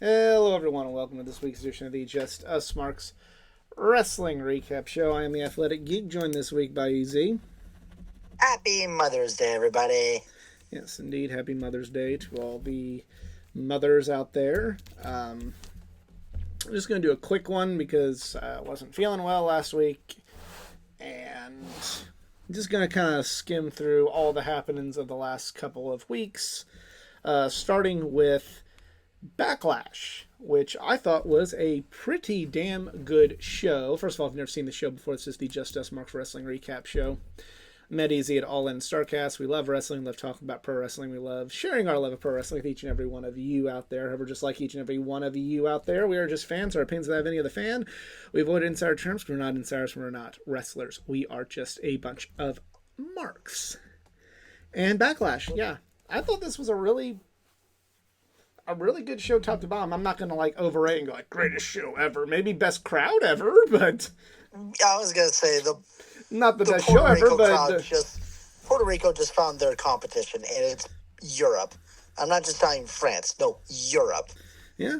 Hello, everyone, and welcome to this week's edition of the Just Us Marks Wrestling Recap Show. I am the Athletic Geek, joined this week by EZ. Happy Mother's Day, everybody. Yes, indeed. Happy Mother's Day to all the mothers out there. I'm just going to do a quick one because I wasn't feeling well last week, and I'm just going to kind of skim through all the happenings of the last couple of weeks, starting with Backlash, which I thought was a pretty damn good show. First of all, if you've never seen the show before, this is the Just Us Marks Wrestling Recap Show. Met Easy at All In Starcast. We love wrestling, love talking about pro wrestling. We love sharing our love of pro wrestling with each and every one of you out there. However, just like each and every one of you out there, we are just fans. Our opinions don't have any other fan. We avoid insider terms. We're not insiders. We're not wrestlers. We are just a bunch of marks. And Backlash, yeah. I thought this was a really good show top to bottom. I'm not going to overrate and go greatest show ever. Maybe best crowd ever, but I was gonna say not the best Puerto show ever. Rico But Puerto Rico just found their competition, and it's Europe. I'm not just talking France. No, Europe. Yeah.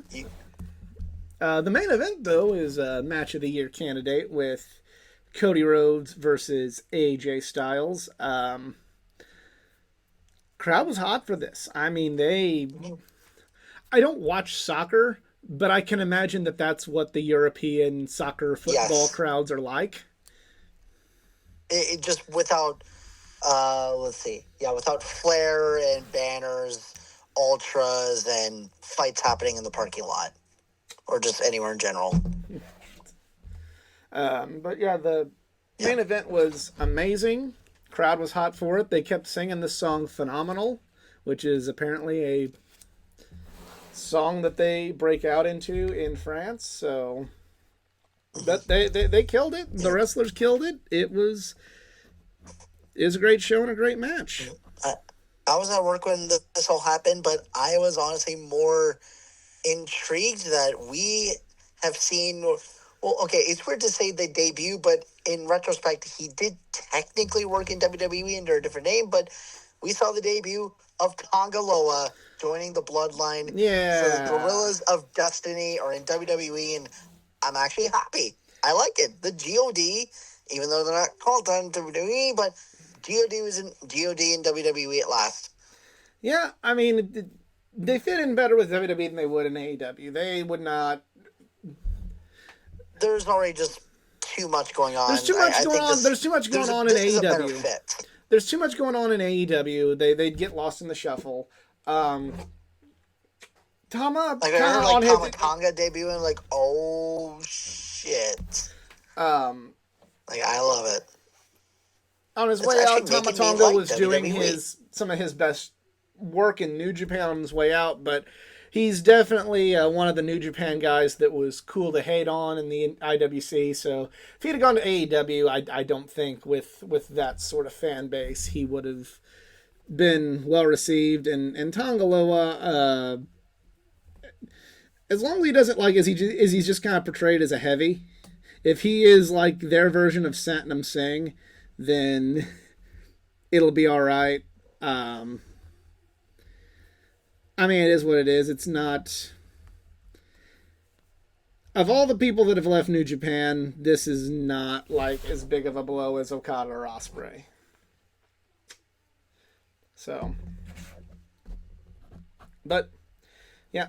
The main event though is a match of the year candidate with Cody Rhodes versus AJ Styles. Crowd was hot for this. I mean, I don't watch soccer, but I can imagine that that's what the European soccer football crowds are like. It just without, without flair and banners, ultras, and fights happening in the parking lot, or just anywhere in general. But yeah, the main event was amazing. Crowd was hot for it. They kept singing the song "Phenomenal," which is apparently a song that they break out into in France. So, but they killed it. The wrestlers killed it. It was a great show and a great match. I was at work when this all happened, but I was honestly more intrigued that we have seen. Well, okay, it's weird to say the debut, but in retrospect, he did technically work in WWE under a different name, but we saw the debut of Tonga Loa joining the Bloodline. Yeah. So the Gorillas of Destiny are in WWE, and I'm actually happy. I like it. The GOD, even though they're not called on WWE, but GOD was in GOD in WWE at last. Yeah, I mean, they fit in better with WWE than they would in AEW. They would not. There's already just too much going on. There's too much going on. There's too much going on in AEW. There's too much going on in AEW. They'd get lost in the shuffle. Tama, like I heard on his Tonga debuting, like, oh shit. Like I love it. On his way out, Tama Tonga was doing some of his best work in New Japan on his way out, but he's definitely one of the New Japan guys that was cool to hate on in the IWC. So if he'd have gone to AEW, I don't think with that sort of fan base he would have been well received. And Tonga Loa, as long as he doesn't he's just kind of portrayed as a heavy. If he is like their version of Satnam Singh, then it'll be all right. I mean, it is what it is. It's not. Of all the people that have left New Japan, this is not like as big of a blow as Okada or Ospreay. So, but yeah,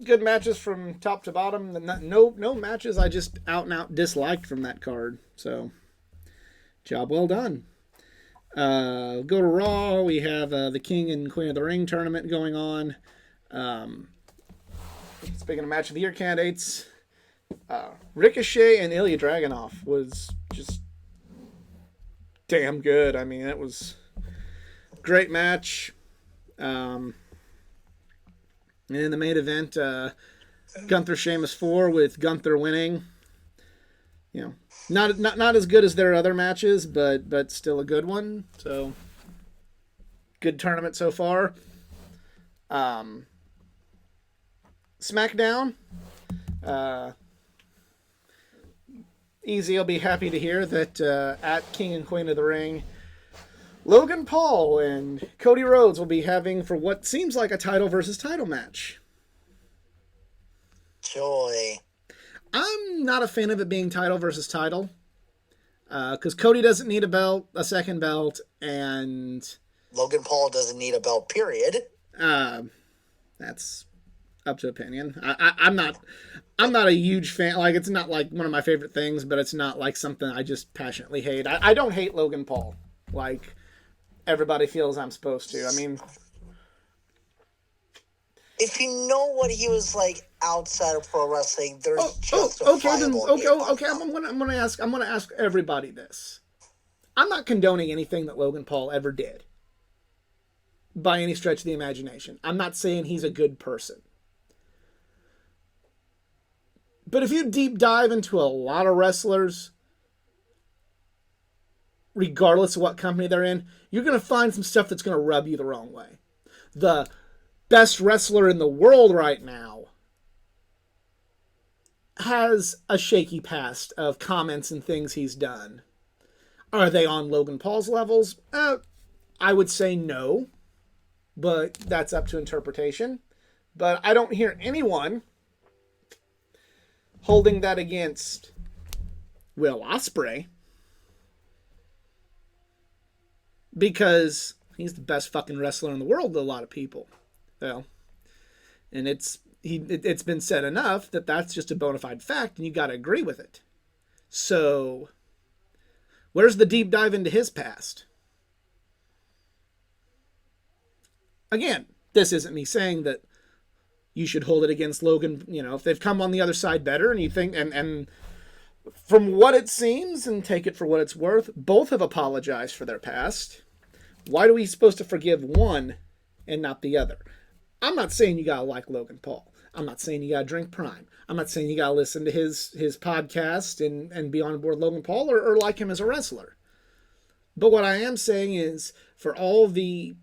good matches from top to bottom. No matches I just out and out disliked from that card. So, job well done. Go to Raw. We have the King and Queen of the Ring tournament going on. Speaking of match of the year candidates, Ricochet and Ilya Dragunov was just damn good. I mean, it was a great match. In the main event, Gunther Sheamus 4 with Gunther winning. You know, not as good as their other matches, but still a good one. So good tournament so far. SmackDown. Easy will be happy to hear that at King and Queen of the Ring, Logan Paul and Cody Rhodes will be having for what seems like a title versus title match. joy. I'm not a fan of it being title versus title. Because Cody doesn't need a second belt, and Logan Paul doesn't need a belt, period. That's up to opinion. I'm not a huge fan. Like, it's not like one of my favorite things, but it's not like something I just passionately hate. I don't hate Logan Paul like everybody feels I'm supposed to. I mean, if you know what he was like outside of pro wrestling, there's okay. I'm gonna ask everybody this. I'm not condoning anything that Logan Paul ever did by any stretch of the imagination. I'm not saying he's a good person. But if you deep dive into a lot of wrestlers, regardless of what company they're in, you're going to find some stuff that's going to rub you the wrong way. The best wrestler in the world right now has a shaky past of comments and things he's done. Are they on Logan Paul's levels? I would say no, but that's up to interpretation. But I don't hear anyone holding that against Will Ospreay, because he's the best fucking wrestler in the world to a lot of people. Well, and it's been said enough that that's just a bona fide fact, and you got to agree with it. So, where's the deep dive into his past? Again, this isn't me saying that you should hold it against Logan. You know, if they've come on the other side better, and you think, and from what it seems, and take it for what it's worth, both have apologized for their past. Why are we supposed to forgive one and not the other? I'm not saying you gotta like Logan Paul. I'm not saying you gotta drink Prime. I'm not saying you gotta listen to his podcast and be on board Logan Paul or like him as a wrestler. But what I am saying is, for all the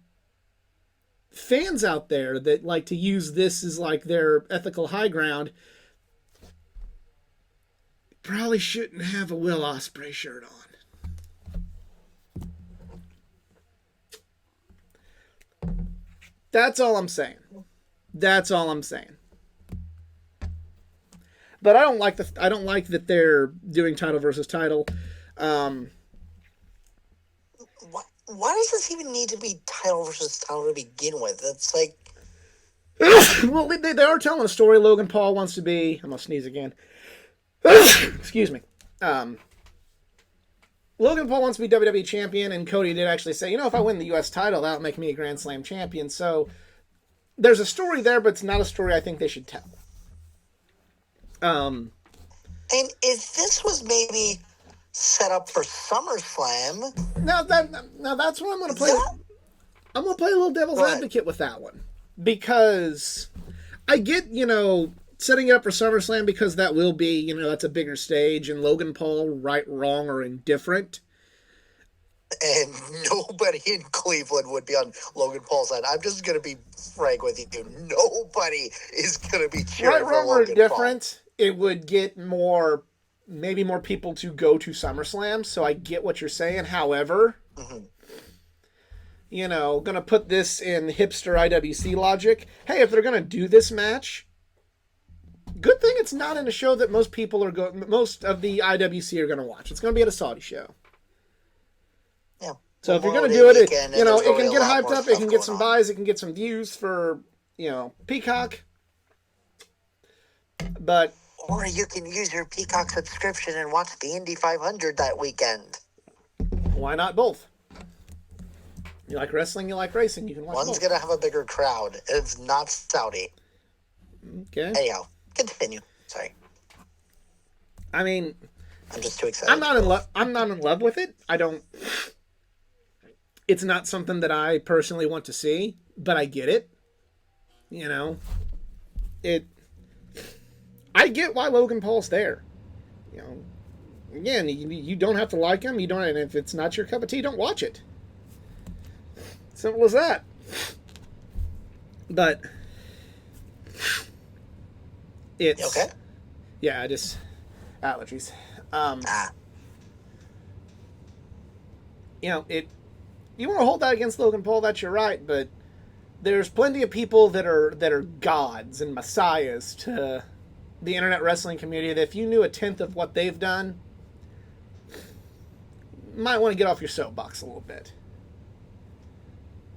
fans out there that like to use this as like their ethical high ground, probably shouldn't have a Will Ospreay shirt on. That's all I'm saying. That's all I'm saying. But I don't like that they're doing title versus title. Why does this even need to be title versus title to begin with? It's like, well, they are telling a story. Logan Paul wants to be. I'm gonna sneeze again. Excuse me. Logan Paul wants to be WWE champion, and Cody did actually say, if I win the U.S. title, that'll make me a Grand Slam champion. So there's a story there, but it's not a story I think they should tell. And if this was maybe set up for SummerSlam, now that's what I'm going to play. I'm going to play a little devil's advocate with that one, because I get, setting it up for SummerSlam, because that will be, that's a bigger stage, and Logan Paul, right, wrong, or indifferent. And nobody in Cleveland would be on Logan Paul's side. I'm just going to be frank with you. Nobody is going to be cheering for Logan different. Paul. It would get maybe more people to go to SummerSlam, so I get what you're saying. However, going to put this in hipster IWC logic. Hey, if they're going to do this match, good thing it's not in a show that most of the IWC are going to watch. It's going to be at a Saudi show. Yeah. So if you're going to do it, it can get hyped up. It can get some buys. It can get some views for, Peacock. But or you can use your Peacock subscription and watch the Indy 500 that weekend. Why not both? You like wrestling, you like racing, you can watch One's going to have a bigger crowd. It's not Saudi. Okay. Anyhow, continue. Sorry. I mean, I'm just too excited. I'm not in love with it. It's not something that I personally want to see, but I get it. I get why Logan Paul's there. Again, you don't have to like him. You don't, and if it's not your cup of tea, don't watch it. Simple as that. But it's you okay? Yeah, just allergies. You want to hold that against Logan Paul, that's your right, but there's plenty of people that are gods and messiahs to the internet wrestling community that if you knew a tenth of what they've done, you might want to get off your soapbox a little bit.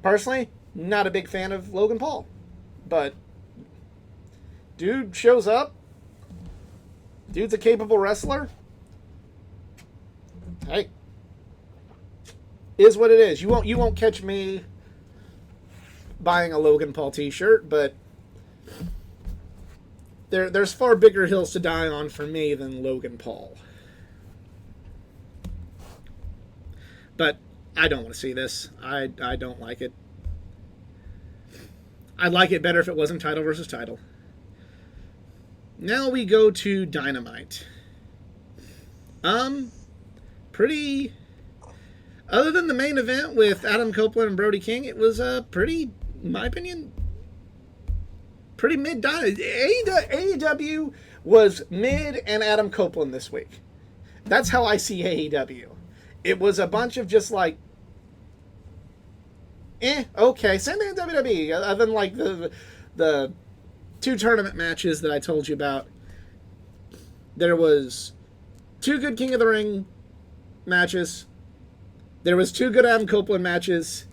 Personally, not a big fan of Logan Paul, but dude shows up. Dude's a capable wrestler. Hey, is what it is. You won't catch me buying a Logan Paul t-shirt, but there's far bigger hills to die on for me than Logan Paul. But I don't want to see this. I don't like it. I'd like it better if it wasn't title versus title. Now we go to Dynamite. Pretty... Other than the main event with Adam Copeland and Brody King, it was pretty, in my opinion, pretty mid. AEW was mid and Adam Copeland this week. That's how I see AEW. It was a bunch of just like, okay. Same thing in WWE. Other than like the 2 tournament matches that I told you about, there was 2 good King of the Ring matches. There was 2 good Adam Copeland matches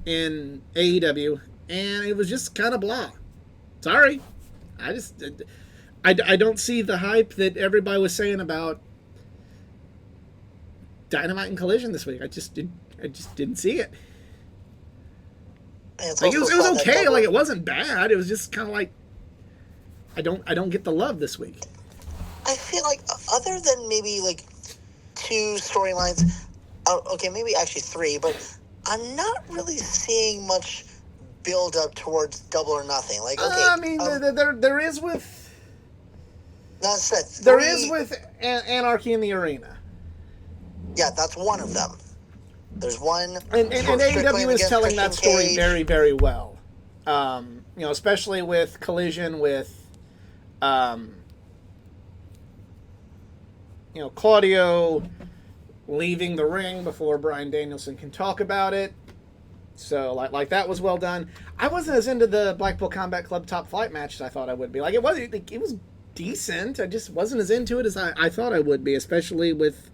in AEW, and it was just kind of blah. Sorry. I don't see the hype that everybody was saying about Dynamite and Collision this week. I just didn't see it. Like it was okay. Like it wasn't bad. It was just kind of like I don't get the love this week. I feel like other than maybe like 2 storylines, okay, maybe actually 3, but I'm not really seeing much build up towards Double or Nothing. Like, okay, I mean, there is with that's it. There is with Anarchy in the Arena. Yeah, that's one of them. There's one, and AEW is telling that story very, very well. Especially with Collision with, Claudio leaving the ring before Bryan Danielson can talk about it. So, like that was well done. I wasn't as into the Blackpool Combat Club Top Flight match as I thought I would be. Like it was decent. I just wasn't as into it as I thought I would be, especially with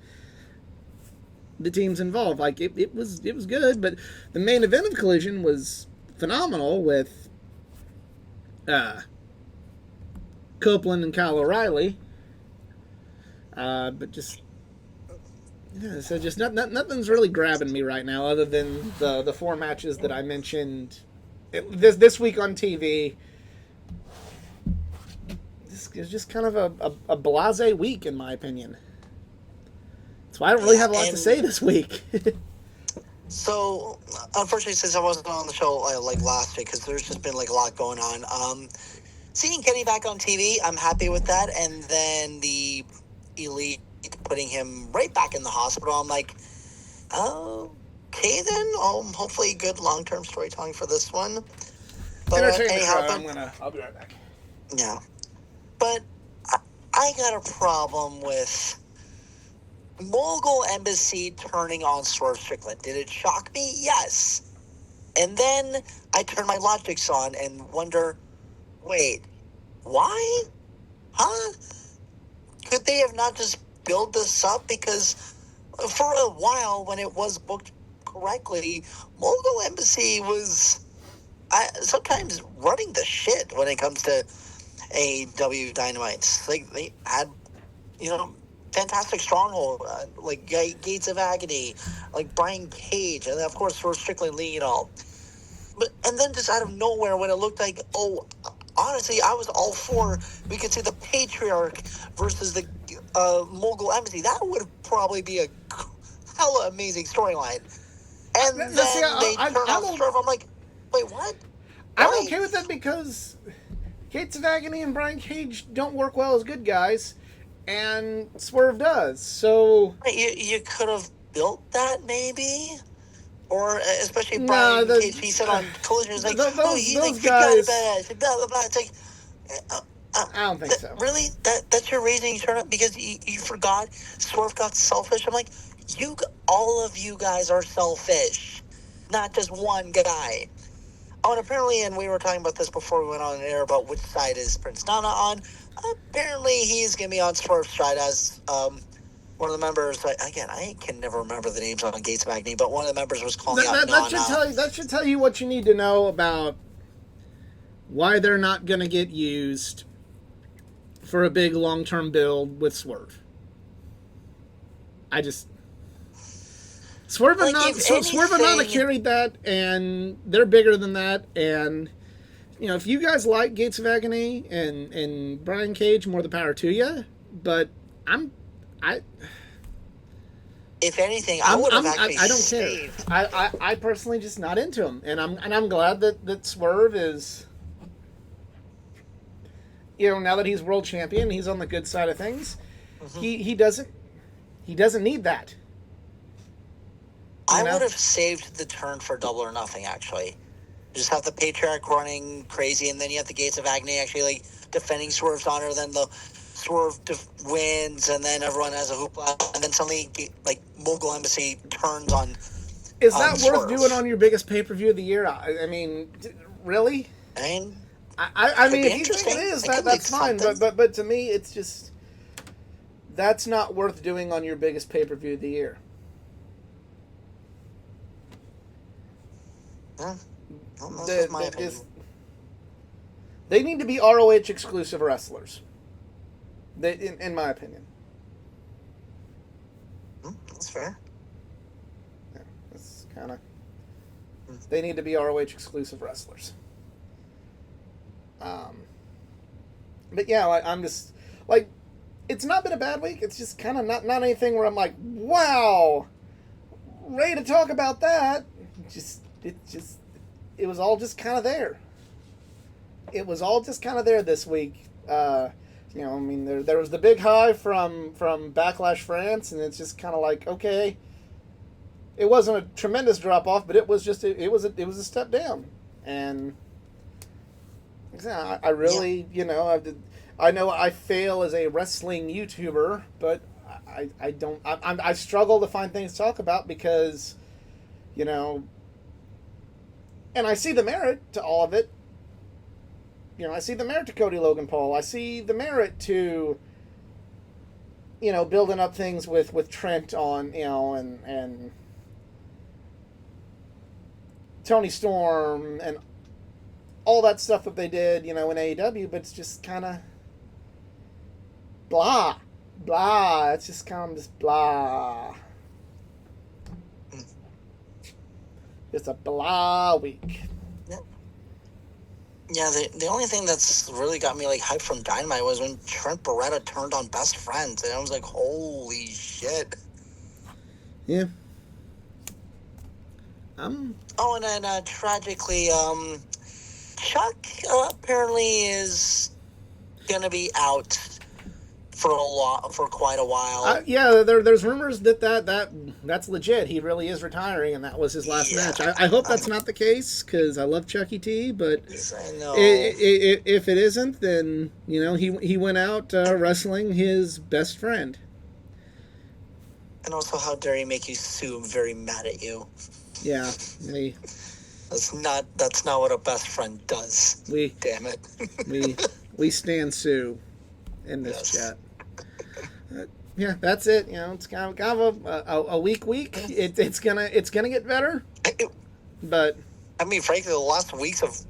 the teams involved. Like it was good, but the main event of Collision was phenomenal with Copeland and Kyle O'Reilly. But just nothing's really grabbing me right now, other than the 4 matches that I mentioned this week on TV. This is just kind of a blasé week, in my opinion. So I don't really have a lot to say this week. So, unfortunately, since I wasn't on the show like last week, because there's just been like a lot going on. Seeing Kenny back on TV, I'm happy with that. And then the Elite putting him right back in the hospital, I'm like, okay then. Hopefully, good long-term storytelling for this one. But anyhow, I'll be right back. Yeah, but I got a problem with Mogul Embassy turning on Swerve Strickland. Did it shock me? Yes. And then I turn my logics on and wonder, wait, why? Huh? Could they have not just built this up? Because for a while, when it was booked correctly, Mogul Embassy was sometimes running the shit when it comes to AEW Dynamites. Like, they had, fantastic stronghold, like Gates of Agony, like Brian Cage, and then of course Swerve Strickland leading it all. And then just out of nowhere, when it looked like, honestly, I was all for, we could see the Patriarch versus the Mogul Embassy. That would probably be a hella amazing storyline. And then they turn on Swerve. I'm like, wait, what? Why? I'm okay with that because Gates of Agony and Brian Cage don't work well as good guys. And Swerve does, so... You could have built that, maybe? Or, especially Brian Cage, he said on Collision, he's like, he's like, guys... blah, blah, blah. It's like... I don't think so. Really? That's your reason you turn up? Because you forgot Swerve got selfish? I'm like, all of you guys are selfish. Not just one guy. Oh, and apparently, and we were talking about this before we went on air about which side is Prince Nana on. Apparently, he's going to be on Swerve's side as one of the members. Again, I can never remember the names on Gates of Agony, but one of the members was calling out Nana. That should tell you what you need to know about why they're not going to get used for a big long-term build with Swerve. Swerve and Nana carried that, and they're bigger than that. And if you guys like Gates of Agony and Brian Cage, more the power to you. But if anything, I would have actually. I don't care. I personally just not into him, and I'm glad that Swerve is. Now that he's world champion, he's on the good side of things. Mm-hmm. He doesn't need that. I would have saved the turn for Double or Nothing, actually. Just have the Patriarch running crazy, and then you have the Gates of Agony actually defending Swerve's honor, then the Swerve wins, and then everyone has a hoopla, and then suddenly, Mogul Embassy turns on. Is that worth doing on your biggest pay-per-view of the year? I mean, really? I mean, if you think it is, that's fine. But to me, it's just that's not worth doing on your biggest pay-per-view of the year. That's my opinion. They need to be ROH exclusive wrestlers. In my opinion. That's fair. Yeah, that's kind of. They need to be ROH exclusive wrestlers. But yeah, I'm just it's not been a bad week. It's just kind of not anything where I'm like, wow, ready to talk about that. It was all just kind of there. It was all just kind of there this week. There was the big high from Backlash France, and it's just kind of like, okay, it wasn't a tremendous drop off, but it was just it was a step down, and I really, I know I fail as a wrestling YouTuber, but I struggle to find things to talk about because, and I see the merit to all of it. I see the merit to Cody Logan Paul. I see the merit to, building up things with Trent on, and Tony Storm and all that stuff that they did, in AEW, but it's just kind of blah. It's just kind of just blah. It's a blah week. Yeah, the only thing that's really got me hyped from Dynamite was when Trent Beretta turned on Best Friends, and I was like, holy shit. Yeah. Oh, and then tragically, Chuck apparently is gonna be out for quite a while. Yeah, there's rumors that's legit. He really is retiring, and that was his last match. I hope that's not the case, because I love Chucky T. But I know. If it isn't, then he went out wrestling his best friend. And also, how dare he make you sue? I'm very mad at you. Yeah, that's not what a best friend does. Damn it. we stand Sue in this chat. Yeah, that's it. It's kind of a weak week. It's gonna get better. But I mean, frankly, the last weeks of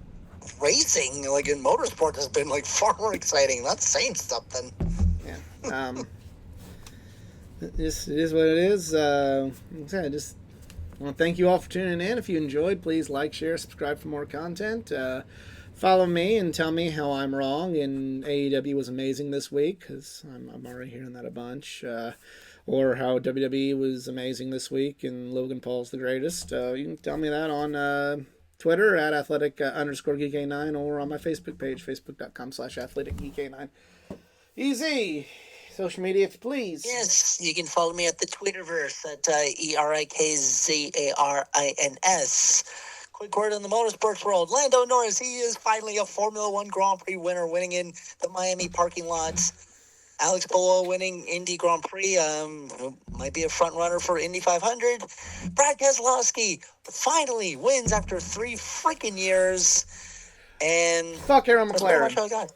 racing, in motorsport, has been far more exciting. That's saying something. Yeah. It is what it is. I just want to thank you all for tuning in. If you enjoyed, please like, share, subscribe for more content. Follow me and tell me how I'm wrong and AEW was amazing this week, because I'm already hearing that a bunch. Or how WWE was amazing this week and Logan Paul's the greatest. You can tell me that on Twitter at athletic_geek9 or on my Facebook page, facebook.com/athleticgeek9. Easy. Social media, if you please. Yes, you can follow me at the Twitterverse at ERIKZARINS. Quick word in the motorsports world. Lando Norris, he is finally a Formula One Grand Prix winner, winning in the Miami parking lots Alex Palou winning Indy Grand Prix. Might be a front runner for Indy 500. Brad Keselowski finally wins after 3 freaking years. And fuck Aaron that's pretty much McLaren. all I got.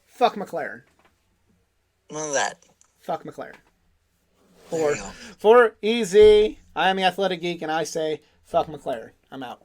Fuck McLaren. None of that. Fuck McLaren. There you go. For easy, I am the Athletic Geek, and I say fuck McLaren. I'm out.